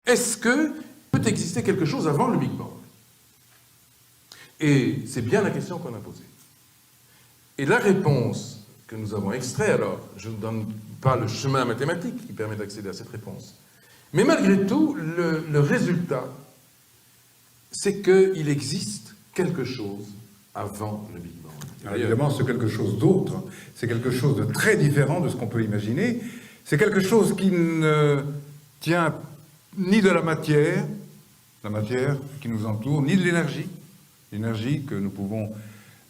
est-ce que peut exister quelque chose avant le Big Bang? Et c'est bien la question qu'on a posée. Et la réponse que nous avons extraite, alors, je ne donne pas le chemin mathématique qui permet d'accéder à cette réponse, mais malgré tout, le résultat, c'est qu'il existe quelque chose avant le Big Bang. Alors évidemment, c'est quelque chose d'autre, c'est quelque chose de très différent de ce qu'on peut imaginer. C'est quelque chose qui ne tient ni de la matière qui nous entoure, ni de l'énergie que nous pouvons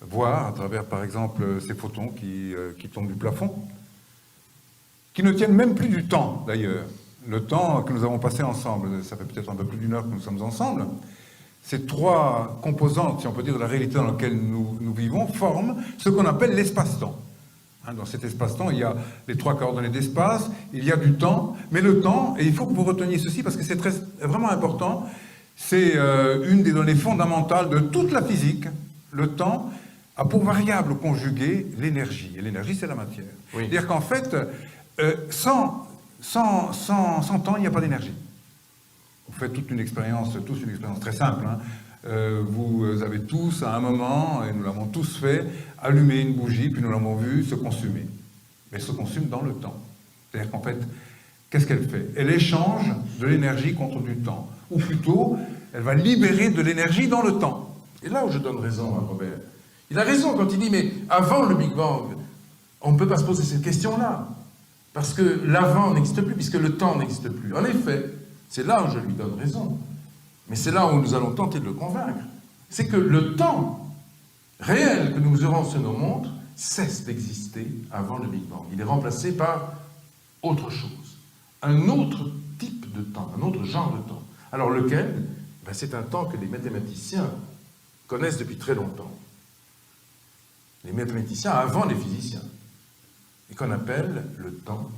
voir à travers, par exemple, ces photons qui tombent du plafond, qui ne tiennent même plus du temps, d'ailleurs. Le temps que nous avons passé ensemble, ça fait peut-être un peu plus d'une heure que nous sommes ensemble, ces trois composantes, si on peut dire, de la réalité dans laquelle nous vivons, forment ce qu'on appelle l'espace-temps. Dans cet espace-temps, il y a les trois coordonnées d'espace, il y a du temps, mais le temps, et il faut que vous reteniez ceci parce que c'est vraiment important, c'est une des données fondamentales de toute la physique. Le temps a pour variable conjuguée l'énergie, et l'énergie c'est la matière. Oui. C'est-à-dire qu'en fait, sans temps, il n'y a pas d'énergie. Vous faites tous une expérience très simple. Vous avez tous, à un moment, et nous l'avons tous fait, allumé une bougie, puis nous l'avons vue se consumer. Mais elle se consume dans le temps. C'est-à-dire qu'en fait, qu'est-ce qu'elle fait? Elle échange de l'énergie contre du temps. Ou plutôt, elle va libérer de l'énergie dans le temps. Et là où je donne raison à Robert, il a raison quand il dit, mais avant le Big Bang, on ne peut pas se poser cette question-là. Parce que l'avant n'existe plus, puisque le temps n'existe plus. En effet, c'est là où je lui donne raison. Mais c'est là où nous allons tenter de le convaincre. C'est que le temps réel que nous mesurons sur nos montres cesse d'exister avant le Big Bang. Il est remplacé par autre chose. Un autre type de temps, un autre genre de temps. Alors lequel? C'est un temps que les mathématiciens connaissent depuis très longtemps. Les mathématiciens avant les physiciens. Et qu'on appelle le temps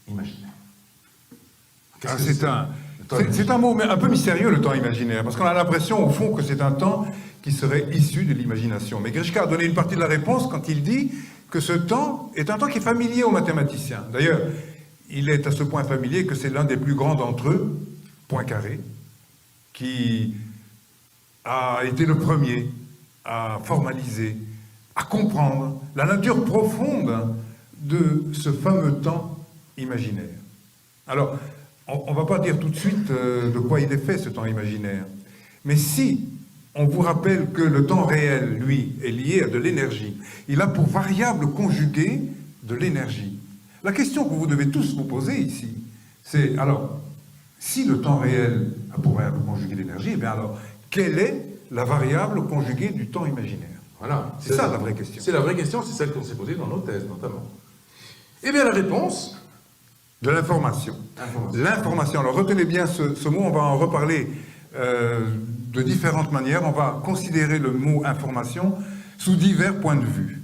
imaginaire. C'est un mot un peu mystérieux, le temps imaginaire, parce qu'on a l'impression, au fond, que c'est un temps qui serait issu de l'imagination. Mais Grishka a donné une partie de la réponse quand il dit que ce temps est un temps qui est familier aux mathématiciens. D'ailleurs, il est à ce point familier que c'est l'un des plus grands d'entre eux, Poincaré, qui a été le premier à formaliser, à comprendre la nature profonde de ce fameux temps imaginaire. Alors, on ne va pas dire tout de suite de quoi il est fait, ce temps imaginaire. Mais si on vous rappelle que le temps réel, lui, est lié à de l'énergie, il a pour variable conjuguée de l'énergie. La question que vous devez tous vous poser ici, c'est, alors, si le temps réel a pour variable conjuguée l'énergie, eh bien alors, quelle est la variable conjuguée du temps imaginaire? Voilà, c'est ça la vraie question. C'est la vraie question, c'est celle qu'on s'est posée dans nos thèses, notamment. Eh bien, la réponse... De l'information. L'information. Alors, retenez bien ce mot, on va en reparler de différentes manières. On va considérer le mot information sous divers points de vue.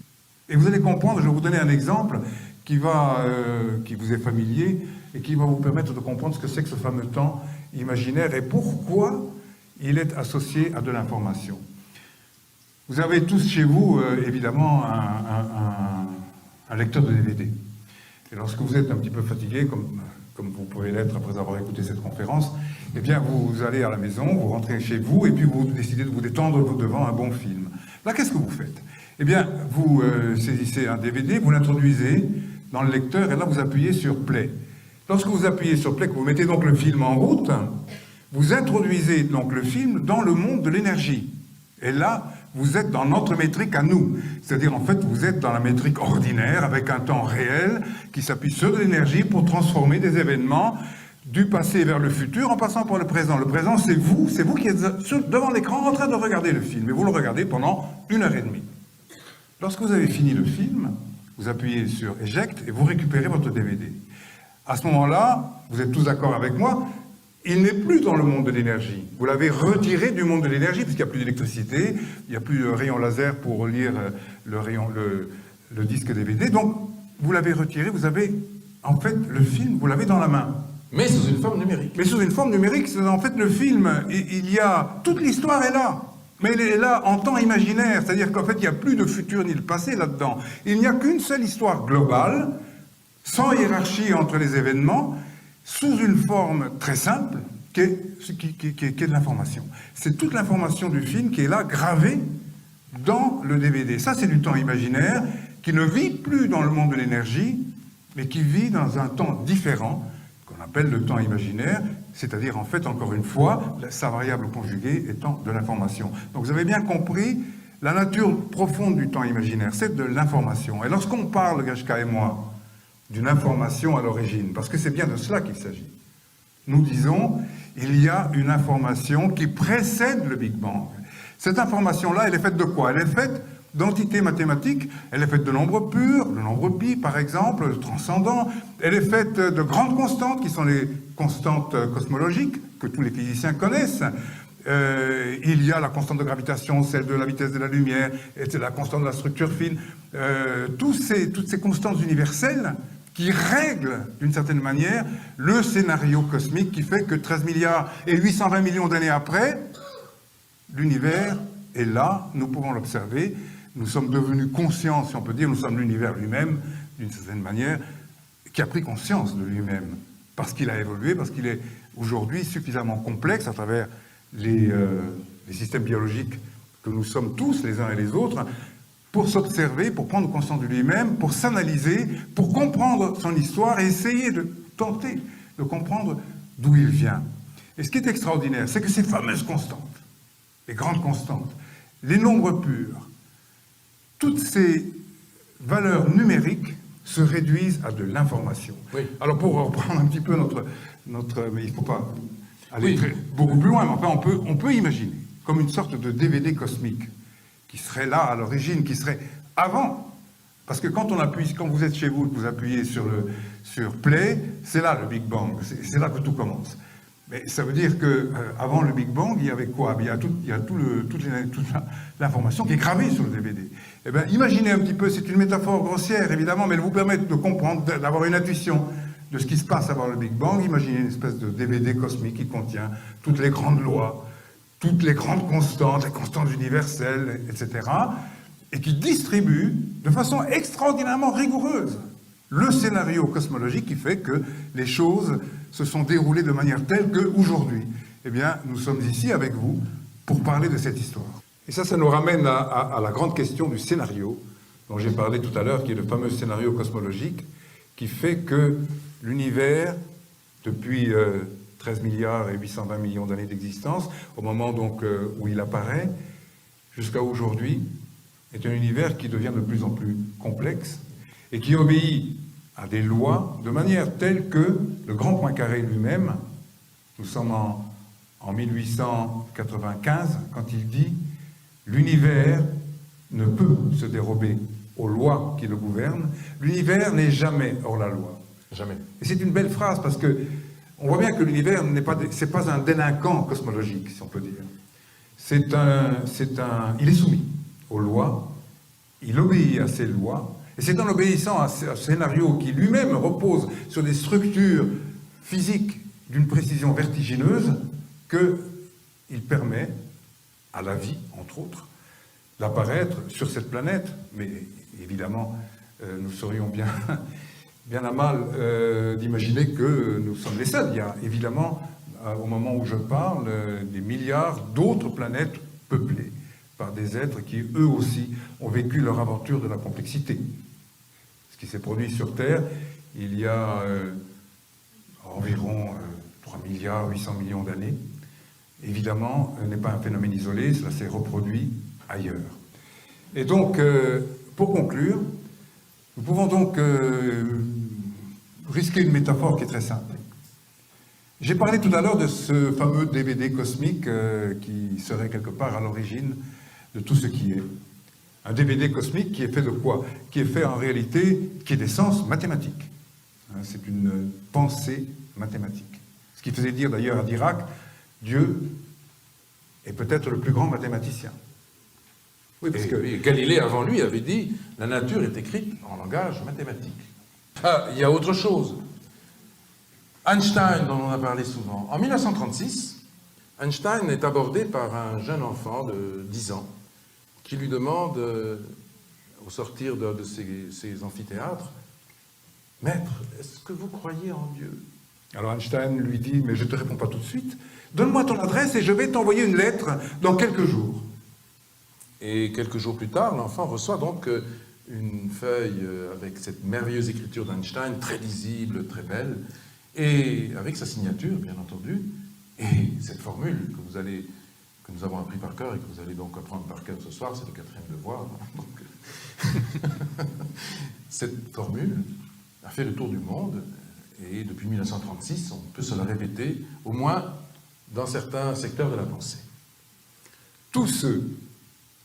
Et vous allez comprendre, je vais vous donner un exemple qui vous est familier et qui va vous permettre de comprendre ce que c'est que ce fameux temps imaginaire et pourquoi il est associé à de l'information. Vous avez tous chez vous, évidemment, un lecteur de DVD. Et lorsque vous êtes un petit peu fatigué, comme vous pouvez l'être après avoir écouté cette conférence, eh bien, vous allez à la maison, vous rentrez chez vous, et puis vous décidez de vous détendre devant un bon film. Là, qu'est-ce que vous faites? Eh bien, vous saisissez un DVD, vous l'introduisez dans le lecteur, et là, vous appuyez sur Play. Lorsque vous appuyez sur Play, que vous mettez donc le film en route, vous introduisez donc le film dans le monde de l'énergie. Et là, vous êtes dans notre métrique à nous. C'est-à-dire, en fait, vous êtes dans la métrique ordinaire, avec un temps réel, qui s'appuie sur de l'énergie pour transformer des événements du passé vers le futur, en passant par le présent. Le présent, c'est vous qui êtes devant l'écran en train de regarder le film. Et vous le regardez pendant 1h30. Lorsque vous avez fini le film, vous appuyez sur « Eject » et vous récupérez votre DVD. À ce moment-là, vous êtes tous d'accord avec moi, il n'est plus dans le monde de l'énergie. Vous l'avez retiré du monde de l'énergie, puisqu'il n'y a plus d'électricité, il n'y a plus de rayon laser pour lire le disque DVD. Donc, vous l'avez retiré, vous avez, en fait, le film, vous l'avez dans la main. Mais sous une forme numérique. Mais sous une forme numérique, c'est en fait le film, il y a... Toute l'histoire est là. Mais elle est là en temps imaginaire, c'est-à-dire qu'en fait, il n'y a plus de futur ni de passé là-dedans. Il n'y a qu'une seule histoire globale, sans hiérarchie entre les événements, sous une forme très simple, qui est de l'information. C'est toute l'information du film qui est là, gravée dans le DVD. Ça, c'est du temps imaginaire qui ne vit plus dans le monde de l'énergie, mais qui vit dans un temps différent, qu'on appelle le temps imaginaire, c'est-à-dire, en fait, encore une fois, sa variable conjuguée étant de l'information. Donc, vous avez bien compris, la nature profonde du temps imaginaire, c'est de l'information. Et lorsqu'on parle, Gashka et moi, d'une information à l'origine, parce que c'est bien de cela qu'il s'agit, nous disons, il y a une information qui précède le Big Bang. Cette information-là, elle est faite de quoi? Elle est faite d'entités mathématiques, elle est faite de nombres purs, le nombre pi par exemple, le transcendant, elle est faite de grandes constantes qui sont les constantes cosmologiques que tous les physiciens connaissent. Il y a la constante de gravitation, celle de la vitesse de la lumière, et la constante de la structure fine, toutes ces constantes universelles qui règlent d'une certaine manière le scénario cosmique qui fait que 13 milliards et 820 millions d'années après, l'univers est là, nous pouvons l'observer, nous sommes devenus conscients, si on peut dire, nous sommes l'univers lui-même, d'une certaine manière, qui a pris conscience de lui-même, parce qu'il a évolué, parce qu'il est aujourd'hui suffisamment complexe à travers les systèmes biologiques que nous sommes tous, les uns et les autres, pour s'observer, pour prendre conscience de lui-même, pour s'analyser, pour comprendre son histoire et essayer de tenter de comprendre d'où il vient. Et ce qui est extraordinaire, c'est que ces fameuses constantes, les grandes constantes, les nombres purs, toutes ces valeurs numériques se réduisent à de l'information. Oui. Alors pour reprendre un petit peu notre mais il ne faut pas aller beaucoup plus loin, mais enfin on peut imaginer comme une sorte de DVD cosmique qui serait là à l'origine, qui serait avant. Parce que quand vous êtes chez vous, que vous appuyez sur Play, c'est là le Big Bang, c'est là que tout commence. Mais ça veut dire qu'avant le Big Bang, il y avait quoi? Il y a toute l'information qui est gravée sur le DVD. Eh bien, imaginez un petit peu, c'est une métaphore grossière, évidemment, mais elle vous permet de comprendre, d'avoir une intuition de ce qui se passe avant le Big Bang. Imaginez une espèce de DVD cosmique qui contient toutes les grandes lois, toutes les grandes constantes, les constantes universelles, etc., et qui distribue de façon extraordinairement rigoureuse le scénario cosmologique qui fait que les choses se sont déroulées de manière telle qu'aujourd'hui, eh bien, nous sommes ici avec vous pour parler de cette histoire. Et ça nous ramène à la grande question du scénario dont j'ai parlé tout à l'heure, qui est le fameux scénario cosmologique, qui fait que l'univers, depuis 13 milliards et 820 millions d'années d'existence, au moment donc où il apparaît, jusqu'à aujourd'hui, est un univers qui devient de plus en plus complexe et qui obéit à des lois de manière telle que le grand Poincaré lui-même, nous sommes en 1895, quand il dit « L'univers ne peut se dérober aux lois qui le gouvernent, l'univers n'est jamais hors la loi. » Jamais. Et c'est une belle phrase parce que on voit bien que l'univers c'est pas un délinquant cosmologique, si on peut dire. Il est soumis aux lois, il obéit à ces lois, et c'est en obéissant à ce scénario qui lui-même repose sur des structures physiques d'une précision vertigineuse qu'il permet à la vie, entre autres, d'apparaître sur cette planète. Mais évidemment, nous serions bien à mal d'imaginer que nous sommes les seuls. Il y a évidemment, au moment où je parle, des milliards d'autres planètes peuplées par des êtres qui, eux aussi, ont vécu leur aventure de la complexité. Ce qui s'est produit sur Terre, il y a environ 3 milliards 800 millions d'années, évidemment, n'est pas un phénomène isolé, cela s'est reproduit ailleurs. Et donc, pour conclure, nous pouvons donc risquer une métaphore qui est très simple. J'ai parlé tout à l'heure de ce fameux DVD cosmique qui serait quelque part à l'origine de tout ce qui est. Un DVD cosmique qui est fait de quoi? Qui est fait en réalité, qui est d'essence mathématique. C'est une pensée mathématique. Ce qui faisait dire d'ailleurs à Dirac, Dieu est peut-être le plus grand mathématicien. Oui, parce que Galilée, avant lui, avait dit « La nature est écrite en langage mathématique ». Ah, il y a autre chose. Einstein, dont on a parlé souvent. En 1936, Einstein est abordé par un jeune enfant de 10 ans qui lui demande, au sortir de ces amphithéâtres, « Maître, est-ce que vous croyez en Dieu ?» Alors Einstein lui dit, mais je ne te réponds pas tout de suite. Donne-moi ton adresse et je vais t'envoyer une lettre dans quelques jours. Et quelques jours plus tard, l'enfant reçoit donc une feuille avec cette merveilleuse écriture d'Einstein, très lisible, très belle, et avec sa signature, bien entendu, et cette formule que nous avons appris par cœur et que vous allez donc apprendre par cœur ce soir, c'est le 4e devoir. Donc, cette formule a fait le tour du monde, et depuis 1936, on peut se la répéter, au moins dans certains secteurs de la pensée. Tous ceux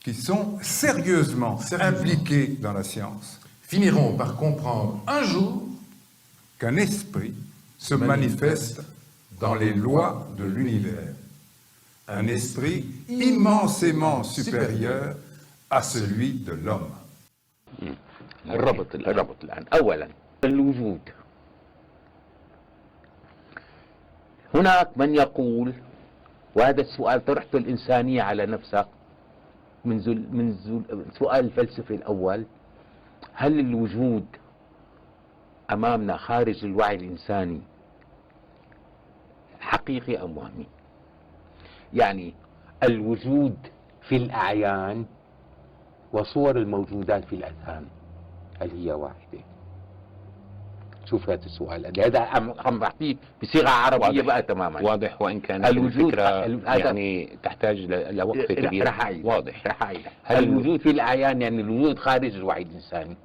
qui sont sérieusement impliqués dans la science finiront par comprendre un jour qu'un esprit se manifeste dans les lois de l'univers. Un esprit immensément supérieur à celui de l'homme. الربط الآن أولا الوجود. هناك من يقول، وهذا السؤال طرحته الإنسانية على نفسها من سؤال الفلسفي الأول: هل الوجود أمامنا خارج الوعي الإنساني حقيقي أم وهمي؟ يعني الوجود في الأعيان وصور الموجودات في الأذهان هل هي واحدة؟ شوف هذا السؤال، هذا عم بحكيه بصيغة عربية بقى تماما واضح، وإن كانت الوجود الفكرة يعني تحتاج لوقفة كبيرة. واضح. الوجود في الأعيان يعني الوجود خارج الوعي الإنساني.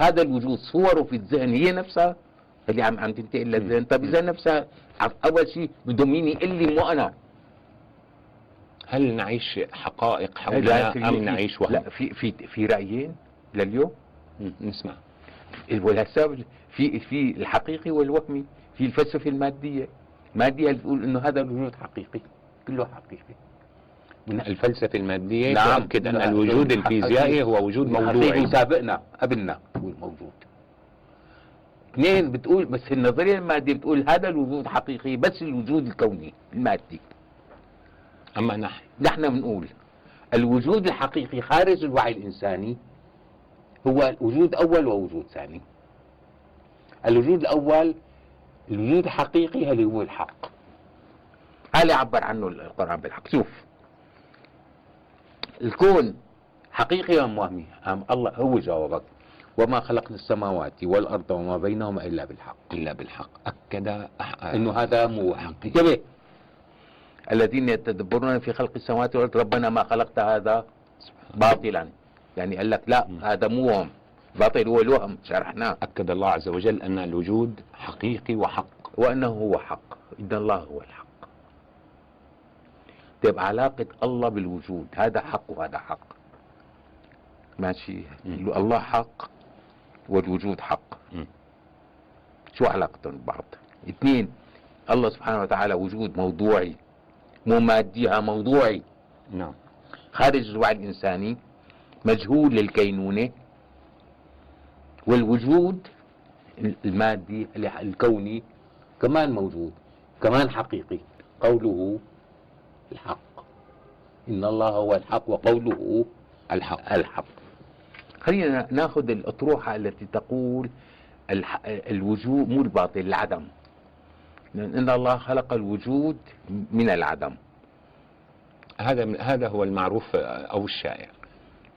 هذا الوجود صوره في الذهن هي نفسها اللي عم تنتقل للذهن. طب إذا نفسها أول شيء بدهم مين يقول لي مو أنا؟ هل نعيش حقائق حولنا أم نعيش وهم؟ لا، في رأيين لليوم نسمع. والسبب في الحقيقي والوهمي. في الفلسفة المادية اللي بتقول إنه هذا الوجود حقيقي، كله حقيقي. الفلسفة المادية نعم، تؤكد أن الوجود الفيزيائي هو وجود موضوعي سابقنا قبلنا هو الموجود. اثنين بتقول بس النظرية المادية بتقول هذا الوجود حقيقي بس الوجود الكوني المادي. أما نحن بنقول الوجود الحقيقي خارج الوعي الإنساني هو وجود أول ووجود ثاني. الوجود الأول الوجود الحقيقي اللي هو الحق، هذا عبر عنه القرآن بالحق. شوف، الكون حقيقي أم وهمي؟ الله هو جاوبك: وما خلقنا السماوات والأرض وما بينهما إلا بالحق. أكد إنه هذا مو حقيقي. الذين يتدبرون في خلق السماوات والأرض ربنا ما خلقت هذا باطلا. يعني قال لك لا، هذا مو وهم، باطل هو الوهم، شرحناه. أكد الله عز وجل أن الوجود حقيقي وحق، وأنه هو حق، إن الله هو الحق. تبقى علاقة الله بالوجود، هذا حق وهذا حق، ماشي. الله حق والوجود حق. شو علاقتهم ببعض؟ اثنين، الله سبحانه وتعالى وجود موضوعي، مو مادي، موضوعي. نعم. خارج الوعي الإنساني، مجهول للكينونة. والوجود المادي الكوني كمان موجود، كمان حقيقي. قوله الحق، إن الله هو الحق وقوله الحق. خلينا ناخذ الأطروحة التي تقول الوجود مو الباطل، العدم. إن الله خلق الوجود من العدم. هذا هو المعروف أو الشائع.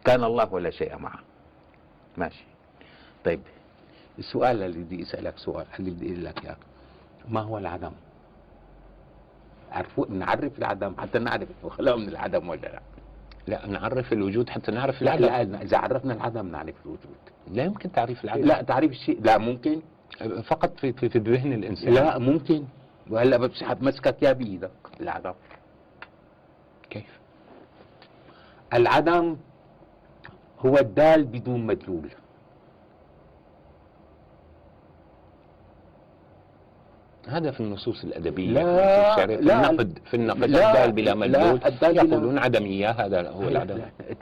كان الله ولا شيء معه. ماشي. طيب، السؤال اللي بدي أسألك سؤال، اللي بدي أقول لك إياه: ما هو العدم؟ نعرف العدم حتى نعرف خلقه من العدم ولا لا؟ لا، نعرف الوجود حتى نعرف العدم. لا، إذا عرفنا العدم نعرف الوجود. لا يمكن تعريف العدم. لا، تعريف الشيء لا ممكن. فقط في ذهن الإنسان. لا ممكن. وهلا بسحب مسكك يا بإيدك العدم. كيف؟ العدم هو الدال بدون مدلول. هذا في النصوص الأدبية. لا، في النقد الدال بلا مدلول يقولون عدمية، هذا هو العدم.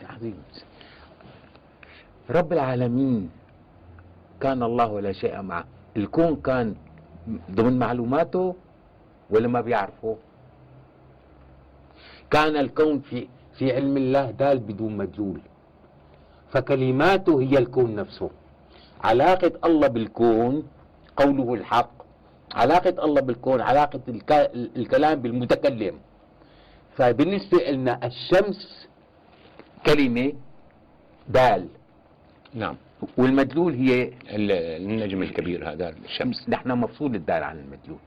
عظيم. رب العالمين كان الله ولا شيء معه. الكون كان ضمن معلوماته ولا ما بيعرفه؟ كان الكون في علم الله دال بدون مدلول، فكلماته هي الكون نفسه. علاقة الله بالكون قوله الحق علاقة الله بالكون علاقة الكلام بالمتكلم. فبالنسبة لنا الشمس كلمة دال، نعم، والمدلول هي النجم الكبير هذا الشمس. نحن مفصول الدال عن المدلول.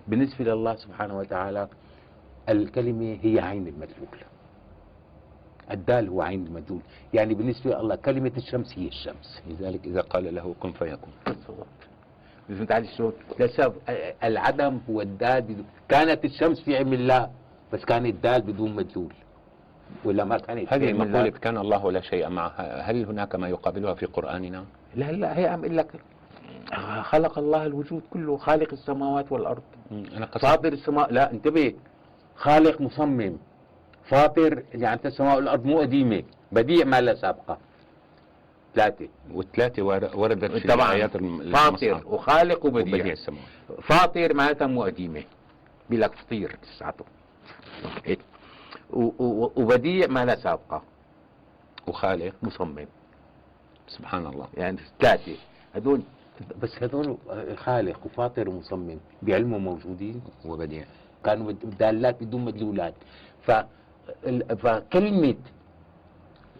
بالنسبة لله سبحانه وتعالى الكلمة هي عين المدلول، الدال هو عين المدلول. يعني بالنسبة لله كلمة الشمس هي الشمس. لذلك إذا قال له كن فيكون. فهمت علي شلون؟ لسبب العدم هو الدال كانت الشمس في علم الله بس كان الدال بدون مدلول، ولا ما كانت؟ هذه المقولة كان الله لا شيء معها، هل هناك ما يقابلها في قرآننا؟ لا هي عم اقول لك خلق الله الوجود كله، خالق السماوات والارض، أنا فاطر السماء، لا انتبه، خالق مصمم فاطر، يعني السماء والارض مو قديمه، بديع ما لا سابقه. ثلاثه والثلاثة وردت في طبعا آيات فاطر وخالق وبديع وبديع. السماوات. فاطر معناتها مو قديمه، بيقول لك فطير تسعته هيك. وبديع ما لا سابقه، وخالق مصمم. سبحان الله. يعني ثلاثه هذول، بس هذول خالق وفاطر ومصمم بعلمه موجودين، وبديع كانوا دالات بدون مدلولات. فكلمة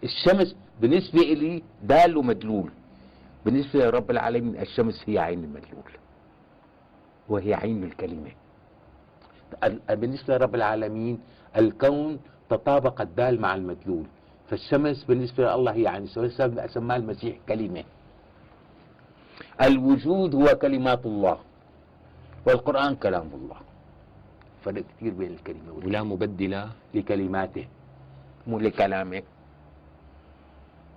الشمس بالنسبة لي دال ومدلول، بالنسبة لرب العالمين الشمس هي عين المدلول وهي عين الكلمة. بالنسبة لرب العالمين الكون تطابق الدال مع المدلول، فالشمس بالنسبة لله هي عين الشمس، سماه المسيح كلمة. الوجود هو كلمات الله والقرآن كلام الله، فرق كثير بين الكلمة ولا مبدلة لكلماته، مو لكلامه،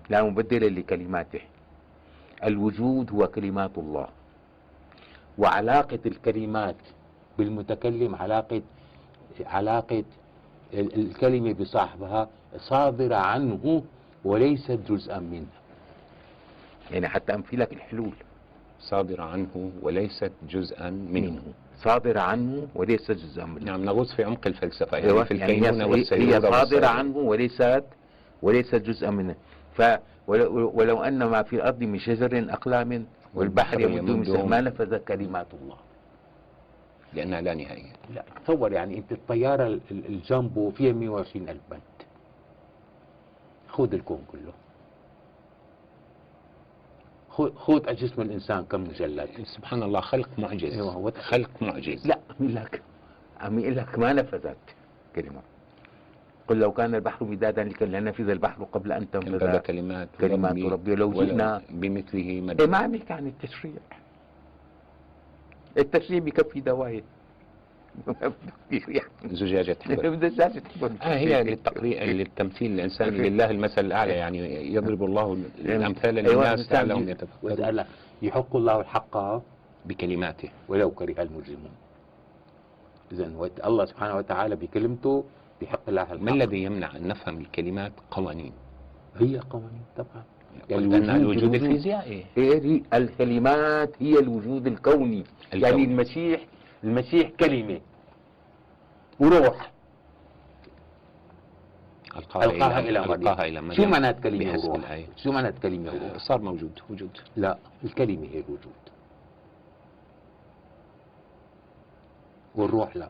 لا مبدل لكلماته. الوجود هو كلمات الله، وعلاقة الكلمات بالمتكلم علاقة الكلمة بصاحبها صادرة عنه وليست جزءا منه. يعني حتى أمثلة الحلول صادرة عنه وليست جزءا منه. صادرة عنه وليست جزءا منه. نعم، نغوص في عمق الفلسفة، يعني في يعني الكينونة والسيرورة هي صادرة عنه وليست جزءا منه. ولو أن ما في الأرض من شجر أقلام والبحر يمده من سحاب ما نفذت كلمات الله لأنها لا نهاية. لا تصور، يعني أنت الطيارة الجامبو فيها 120,000 بند، خذ الكون كله، خذ جسم الإنسان كم مجلد. سبحان الله، خلق معجز. أيوة، خلق معجز. لا عم يقول لك ما نفذت كلمة. قل لو كان البحر مدادا لنفذ البحر قبل أن تنفذ كلمات ربي لو جئنا بمثله مددا. ما عم يحكي عن التشريع. التشريع بكفي دواية زجاجة حبر. هي للتمثيل الإنساني، لله المثل الأعلى، يعني يضرب الله الأمثال للناس لعلهم يتفكرون. يحق الله الحق بكلماته ولو كره المجرمون. إذن الله سبحانه وتعالى بكلمته بحق الله الحق. ما الذي يمنع أن نفهم الكلمات قوانين؟ هي قوانين طبعا، يعني الوجود الفيزيائي. الكلمات هي الوجود الكوني. يعني المسيح كلمة وروح ألقاها إلى مريم. شو معنات كلمة وروح؟ شو معنات كلمة وروح؟ صار موجود وجود. لا، الكلمة هي الوجود والروح لا،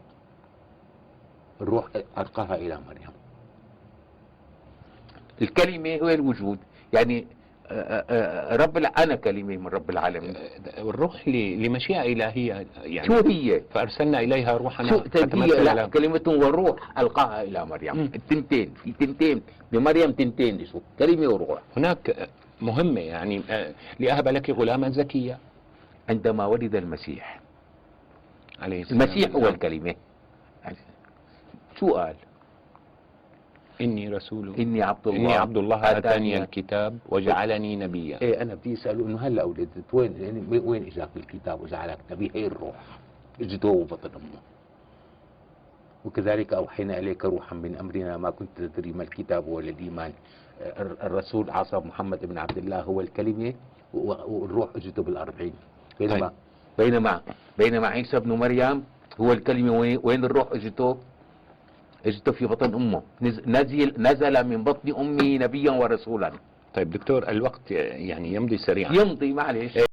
الروح ألقاها إلى مريم. الكلمة هو الوجود، يعني أنا كلمة من رب العالمين. الروح لمشيئة إلهية، يعني شو هي؟ فأرسلنا إليها روحنا. لا، كلمة والروح ألقاها إلى مريم. التنتين، في تنتين بمريم، تنتين شو كلمة وروح. هناك مهمة، يعني لأهب لك غلاما زكيا. عندما ولد المسيح عليه السلام، المسيح هو الكلمة. شو قال؟ إني عبد الله آتاني الكتاب وجعلني نبيا. إيه، أنا بدي أسأله إنه هلا ولدت وين إجاك الكتاب وجعلك نبي؟ هي الروح اجته بطن أمه. وكذلك أوحينا إليك روحا من أمرنا ما كنت تدري ما الكتاب ولا الإيمان. الرسول عصى محمد بن عبد الله هو الكلمة، والروح اجته بالأربعين. بينما عيسى بن مريم هو الكلمة. وين الروح اجته في بطن أمه. نزل من بطن أمي نبيا ورسولا. طيب دكتور، الوقت يعني يمضي سريعا. يمضي معلش.